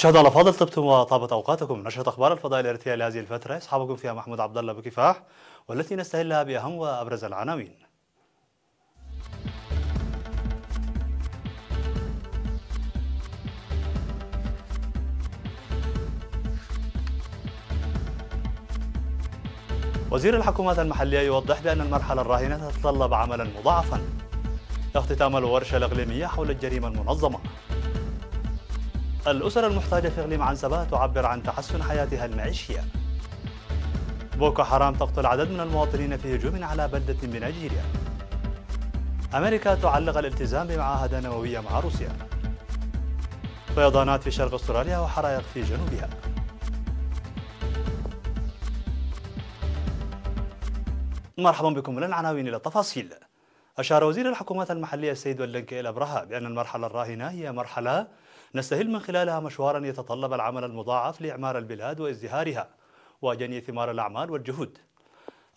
مشاهدينا الأفاضل، طبتم وطابت أوقاتكم. نشرة أخبار الفضاء الإرثية لهذه الفترة يصحبكم فيها محمود عبد الله بكفاح، والتي نستهلها بأهم وأبرز العناوين. وزير الحكومات المحلية يوضح بأن المرحلة الراهنة تتطلب عملا مضاعفا. اختتام الورشة الإقليمية حول الجريمة المنظمة. الأسر المحتاجة في إقليم عنسبة تعبر عن تحسن حياتها المعيشية. بوكو حرام تقتل عدد من المواطنين في هجوم على بلدة بنيجيريا. أمريكا تعلق الالتزام بمعاهدة نووية مع روسيا. فيضانات في شرق أستراليا وحرائق في جنوبها. مرحبا بكم. من العناوين إلى التفاصيل. أشار وزير الحكومات المحلية السيد ولنكي الأبرهة بأن المرحلة الراهنة هي مرحلة نستهل من خلالها مشوارا يتطلب العمل المضاعف لإعمار البلاد وازدهارها وجني ثمار الأعمال والجهود.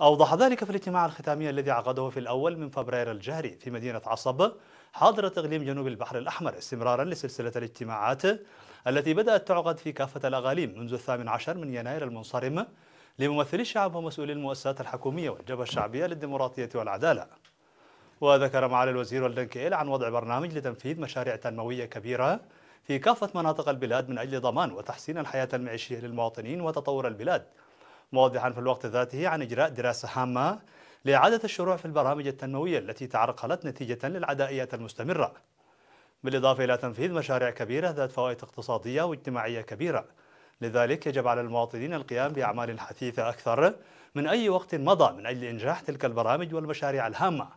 أوضح ذلك في الاجتماع الختامي الذي عقده في الأول من فبراير الجاري في مدينة عصب حاضرة إقليم جنوب البحر الأحمر، استمرارا لسلسلة الاجتماعات التي بدأت تعقد في كافة الأقاليم منذ 18 من يناير المنصرم لممثلي الشعب ومسؤولي المؤسسات الحكومية والجبهة الشعبية للديمقراطية والعدالة. وذكر معالي الوزير ولنكيل عن وضع برنامج لتنفيذ مشاريع تنموية كبيرة في كافة مناطق البلاد من أجل ضمان وتحسين الحياة المعيشية للمواطنين وتطور البلاد، موضحا في الوقت ذاته عن إجراء دراسة هامة لإعادة الشروع في البرامج التنموية التي تعرقلت نتيجة للعدائيات المستمرة، بالإضافة إلى تنفيذ مشاريع كبيرة ذات فوائد اقتصادية واجتماعية كبيرة. لذلك يجب على المواطنين القيام بأعمال حثيثة أكثر من أي وقت مضى من أجل إنجاح تلك البرامج والمشاريع الهامة.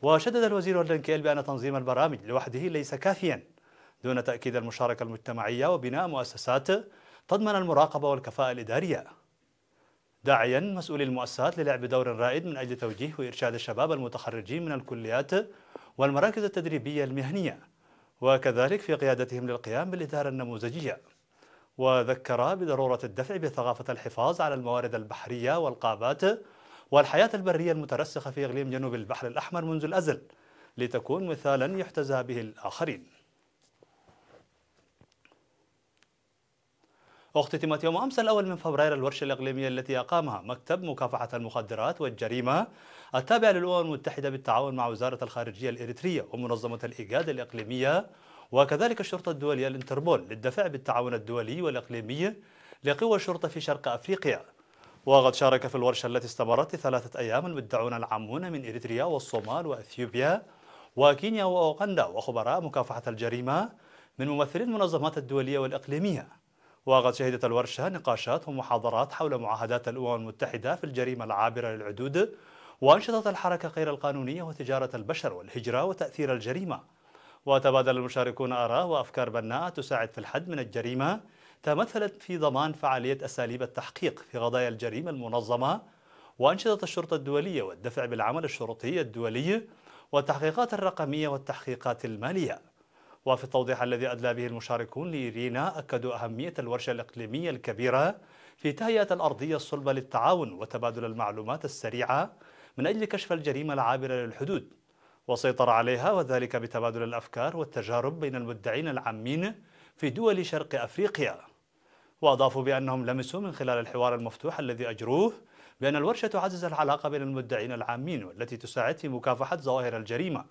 وشدد الوزير ولنكيل بأن تنظيم البرامج لوحده ليس كافيا دون تأكيد المشاركة المجتمعية وبناء مؤسسات تضمن المراقبة والكفاءة الإدارية، داعيا مسؤولي المؤسسات للعب دور رائد من أجل توجيه وإرشاد الشباب المتخرجين من الكليات والمراكز التدريبية المهنية، وكذلك في قيادتهم للقيام بالإدارة النموذجية. وذكر بضرورة الدفع بثقافة الحفاظ على الموارد البحرية والغابات والحياة البرية المترسخة في إقليم جنوب البحر الأحمر منذ الأزل لتكون مثالا يحتذى به الآخرين. اختتمت يوم أمس الأول من فبراير الورشة الإقليمية التي أقامها مكتب مكافحة المخدرات والجريمة التابع للأمم المتحدة بالتعاون مع وزارة الخارجية الإريترية ومنظمة الإيجاد الإقليمية وكذلك الشرطة الدولية الانتربول للدفع بالتعاون الدولي والإقليمي لقوى الشرطة في شرق أفريقيا. وقد شارك في الورشة التي استمرت 3 أيام المدعون العامون من إريتريا والصومال وأثيوبيا وكينيا وأوغندا وخبراء مكافحة الجريمة من ممثلي المنظمات الدولية والإقليمية. وقد شهدت الورشة نقاشات ومحاضرات حول معاهدات الأمم المتحدة في الجريمة العابرة للحدود وأنشطة الحركة غير القانونية وتجارة البشر والهجرة وتأثير الجريمة. وتبادل المشاركون آراء وأفكار بناءة تساعد في الحد من الجريمة تمثلت في ضمان فعالية أساليب التحقيق في قضايا الجريمة المنظمة وأنشطة الشرطة الدولية والدفع بالعمل الشرطي الدولي والتحقيقات الرقمية والتحقيقات المالية. وفي التوضيح الذي أدلى به المشاركون لإيرينا أكدوا أهمية الورشة الإقليمية الكبيرة في تهيئة الأرضية الصلبة للتعاون وتبادل المعلومات السريعة من أجل كشف الجريمة العابرة للحدود والسيطرة عليها، وذلك بتبادل الأفكار والتجارب بين المدعين العامين في دول شرق أفريقيا. وأضافوا بأنهم لمسوا من خلال الحوار المفتوح الذي أجروه بأن الورشة تعزز العلاقة بين المدعين العامين والتي تساعد في مكافحة ظواهر الجريمة،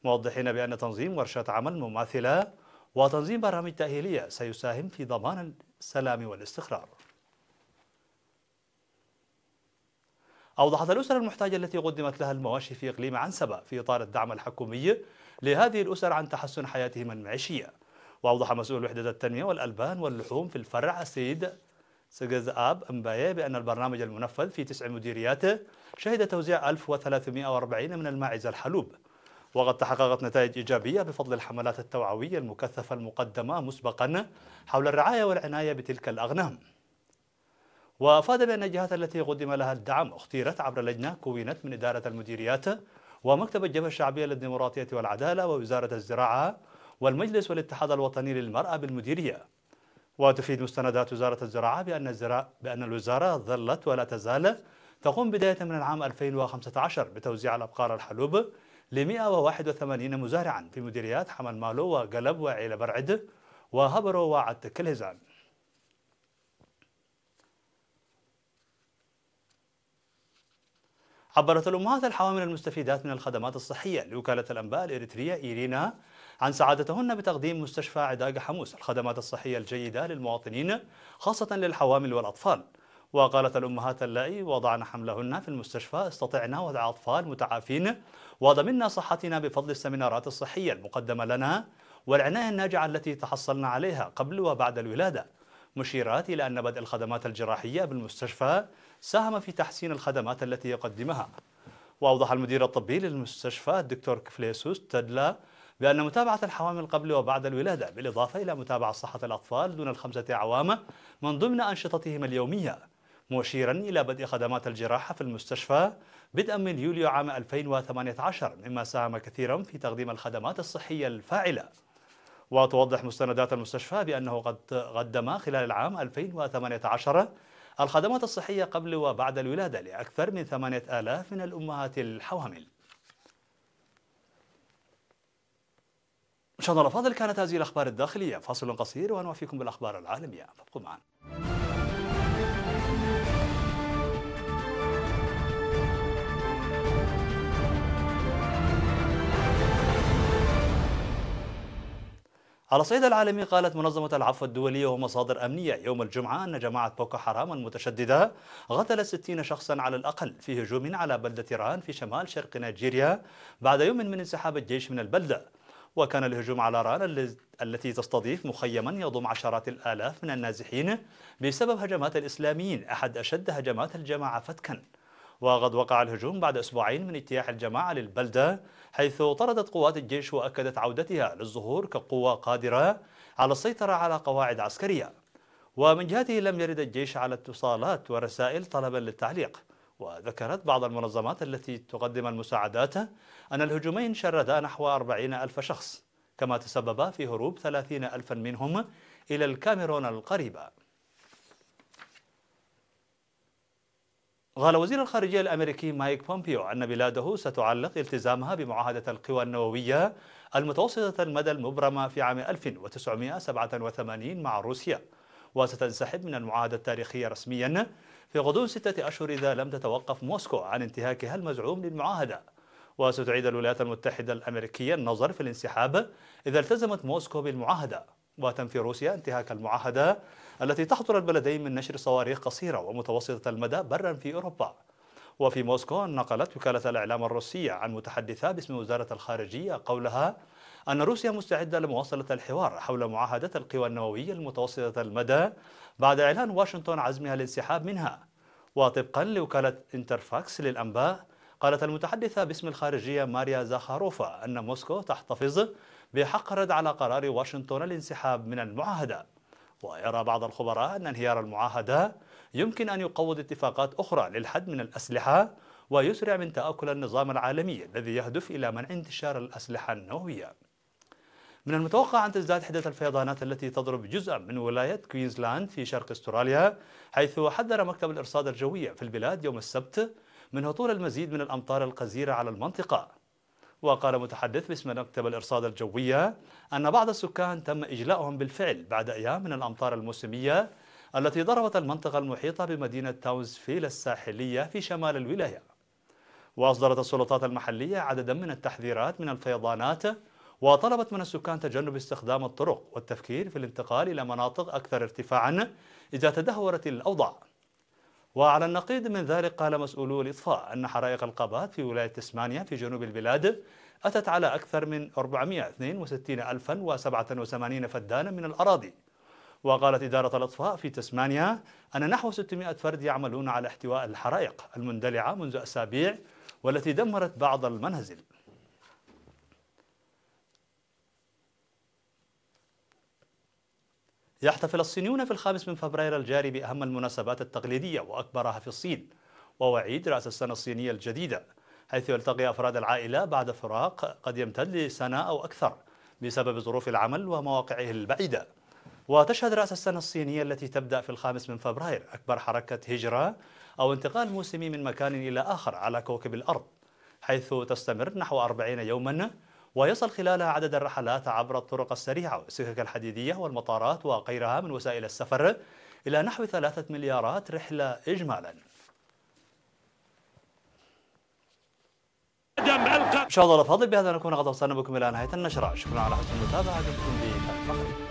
موضحين بأن تنظيم ورشات عمل مماثلة وتنظيم برامج تأهيلية سيساهم في ضمان السلام والاستقرار. أوضحت الأسر المحتاجة التي قدمت لها المواشي في إقليم عنسبة في إطار الدعم الحكومي لهذه الأسر عن تحسن حياتهم المعيشية. وأوضح مسؤول وحدة التنمية والألبان واللحوم في الفرع السيد سجز آب أمباية بأن البرنامج المنفذ في 9 مديريات شهد توزيع 1340 من الماعز الحلوب، وقد تحققت نتائج إيجابية بفضل الحملات التوعوية المكثفة المقدمة مسبقا حول الرعاية والعناية بتلك الأغنام. وأفاد بأن الجهات التي قدم لها الدعم اختيرت عبر لجنة كونت من إدارة المديريات ومكتب الجبهة الشعبية للديمقراطية والعدالة ووزارة الزراعة والمجلس والاتحاد الوطني للمرأة بالمديرية. وتفيد مستندات وزارة الزراعة بأن الوزارة ظلت ولا تزال تقوم بداية من العام 2015 بتوزيع الأبقار الحلوب ل 181 مزارعا في مديريات حمل مالو وقلب وعيل برعد وهبرو وعد كلهزان. عبرت الأمهات الحوامل المستفيدات من الخدمات الصحية لوكالة الأنباء الإريترية إيرينا عن سعادتهن بتقديم مستشفى عداقة حموس الخدمات الصحية الجيدة للمواطنين خاصة للحوامل والأطفال. وقالت الأمهات اللائي وضعن حملهن في المستشفى استطعنا وضع أطفال متعافين وضمننا صحتنا بفضل السمينارات الصحية المقدمة لنا والعناية الناجعة التي تحصلنا عليها قبل وبعد الولادة، مشيرات إلى أن بدء الخدمات الجراحية بالمستشفى ساهم في تحسين الخدمات التي يقدمها. وأوضح المدير الطبي للمستشفى الدكتور كفليسوس تدلا بأن متابعة الحوامل قبل وبعد الولادة بالإضافة إلى متابعة صحة الأطفال دون ال5 أعوام من ضمن أنشطتهم اليومية، مشيرا إلى بدء خدمات الجراحة في المستشفى بدءا من يوليو عام 2018 مما ساهم كثيرا في تقديم الخدمات الصحية الفاعلة. وتوضح مستندات المستشفى بأنه قد قدم خلال العام 2018 الخدمات الصحية قبل وبعد الولادة لأكثر من 8000 من الأمهات الحوامل. مشاهدينا الأفاضل، كانت هذه الأخبار الداخلية. فاصل قصير ونوافيكم بالأخبار العالمية، فابقوا معنا. على الصعيد العالمي، قالت منظمة العفو الدولية ومصادر أمنية يوم الجمعة أن جماعة بوكو حرام المتشددة قتلت 60 شخصا على الأقل في هجوم على بلدة ران في شمال شرق نيجيريا بعد يوم من انسحاب الجيش من البلدة. وكان الهجوم على ران التي تستضيف مخيما يضم عشرات الآلاف من النازحين بسبب هجمات الإسلاميين أحد أشد هجمات الجماعة فتكا. وقد وقع الهجوم بعد أسبوعين من اجتياح الجماعة للبلدة، حيث طردت قوات الجيش وأكدت عودتها للظهور كقوة قادرة على السيطرة على قواعد عسكرية. ومن جهته لم يرد الجيش على اتصالات ورسائل طلبا للتعليق. وذكرت بعض المنظمات التي تقدم المساعدات أن الهجومين شردا نحو 40,000 شخص، كما تسببا في هروب 30,000 منهم إلى الكاميرون القريبة. قال وزير الخارجية الأمريكي مايك بومبيو أن بلاده ستعلق التزامها بمعاهدة القوى النووية المتوسطة المدى المبرمة في عام 1987 مع روسيا، وستنسحب من المعاهدة التاريخية رسميا في غضون 6 أشهر إذا لم تتوقف موسكو عن انتهاكها المزعوم للمعاهدة. وستعيد الولايات المتحدة الأمريكية النظر في الانسحاب إذا التزمت موسكو بالمعاهدة. وتنفي روسيا انتهاك المعاهدة التي تحظر البلدين من نشر صواريخ قصيرة ومتوسطة المدى برا في أوروبا. وفي موسكو نقلت وكالة الإعلام الروسية عن متحدثة باسم وزارة الخارجية قولها أن روسيا مستعدة لمواصلة الحوار حول معاهدة القوى النووية المتوسطة المدى بعد إعلان واشنطن عزمها الانسحاب منها. وطبقا لوكالة انترفاكس للأنباء، قالت المتحدثة باسم الخارجية ماريا زاخاروفا أن موسكو تحتفظ بحق الرد على قرار واشنطن الانسحاب من المعاهدة. ويرى بعض الخبراء أن انهيار المعاهدة يمكن أن يقوض اتفاقات أخرى للحد من الأسلحة ويسرع من تآكل النظام العالمي الذي يهدف إلى منع انتشار الأسلحة النووية. من المتوقع أن تزداد حدة الفيضانات التي تضرب جزءا من ولاية كوينزلاند في شرق استراليا، حيث حذر مكتب الإرصاد الجوي في البلاد يوم السبت من هطول المزيد من الأمطار الغزيرة على المنطقة. وقال متحدث باسم مكتب الإرصاد الجوية أن بعض السكان تم إجلاؤهم بالفعل بعد أيام من الأمطار الموسمية التي ضربت المنطقة المحيطة بمدينة تاونسفيل الساحلية في شمال الولاية. وأصدرت السلطات المحلية عددا من التحذيرات من الفيضانات، وطلبت من السكان تجنب استخدام الطرق والتفكير في الانتقال إلى مناطق أكثر ارتفاعا إذا تدهورت الأوضاع. وعلى النقيض من ذلك، قال مسؤولو الإطفاء أن حرائق الغابات في ولاية تسمانيا في جنوب البلاد أتت على أكثر من 462,087 فدانا من الأراضي. وقالت إدارة الإطفاء في تسمانيا أن نحو 600 فرد يعملون على احتواء الحرائق المندلعة منذ أسابيع والتي دمرت بعض المنازل. يحتفل الصينيون في 5 فبراير الجاري بأهم المناسبات التقليدية وأكبرها في الصين، وهو عيد رأس السنة الصينية الجديدة، حيث يلتقي أفراد العائلة بعد فراق قد يمتد لسنة أو أكثر بسبب ظروف العمل ومواقعه البعيدة. وتشهد رأس السنة الصينية التي تبدأ في 5 فبراير أكبر حركة هجرة أو انتقال موسمي من مكان إلى آخر على كوكب الأرض، حيث تستمر نحو 40 يوما، ويصل خلالها عدد الرحلات عبر الطرق السريعة والسكك الحديدية والمطارات وغيرها من وسائل السفر إلى نحو 3 مليارات رحلة إجمالا. مشاهدينا الأفاضل، بهذا نكون قد وصلنا بكم إلى نهاية النشرة. شكرا على حسن المتابعة. دمتم بألف خير.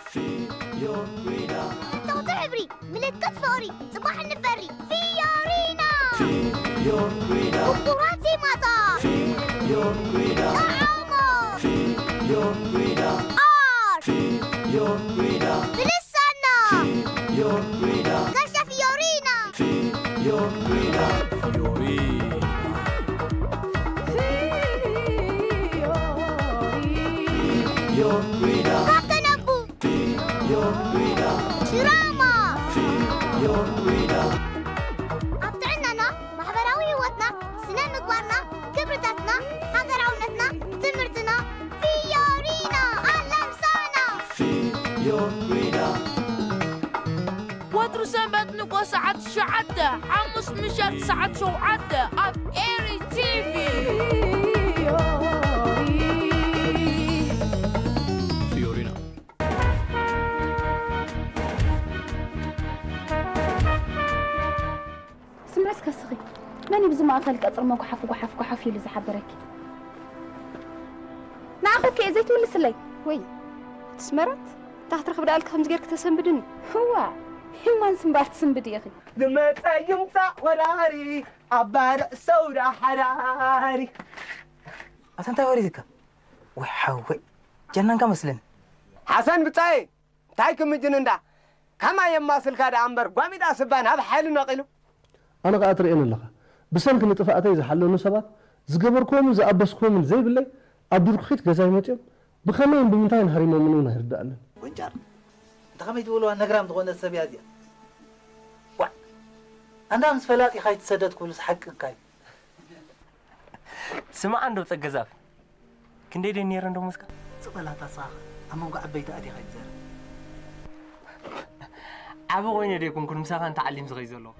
فيورينا توت عبري ملكة فوري صباح النفري فيورينا فيورينا كراتي مطار فيورينا طعامه فيورينا فيورينا بلسانا فيورينا قرشة فيورينا فيورينا فيورينا دراما فيورينا أبطعننا محبراوي هوتنا سنان مقبارنا كبرتاتنا هاقراونتنا تمرتنا فيورينا أهلا مسانا فيورينا واترو سبت نقوى ساعة شعدة حمص مشات ساعة شوعدة أب إيري تيفي سمعت كسخي ماني بزما خلك أطر ما كحف يلي زحبرك ناخذ كي زيت من لسلي وي تسمرت تحت رخب دالك خمس غيرك تسنبدني هو ما نسمبات تسنبد يا أخي دمت يمسع وراري عبار سورة حراري أنت وريتك وحوي جنان كمسلن حسن بتاعي تايكم الجنون ده كما يماسل كذا عمبر قامي ده سبان هذا حال نقله أنا قاعد أترين الله بسنك نتفقتي إذا حلوا نسبات زجبركم إذا أبسكم زي بالله أبدو خيط جزاي متيم بخمين بمنتين هري مؤمنون هردأنا وينجر أنت خمي تقولوا أنا جرام تقول السبيا دي وا أنا أمس فلاتي خايت سدد كل حق كاي سمع عنده تجزاف كندي دنيا عنده مسكة سبلا تصاخ أما قاعد بيت أدي خايت زر عبوا وين يديكم كل مساقة تعلم صغير له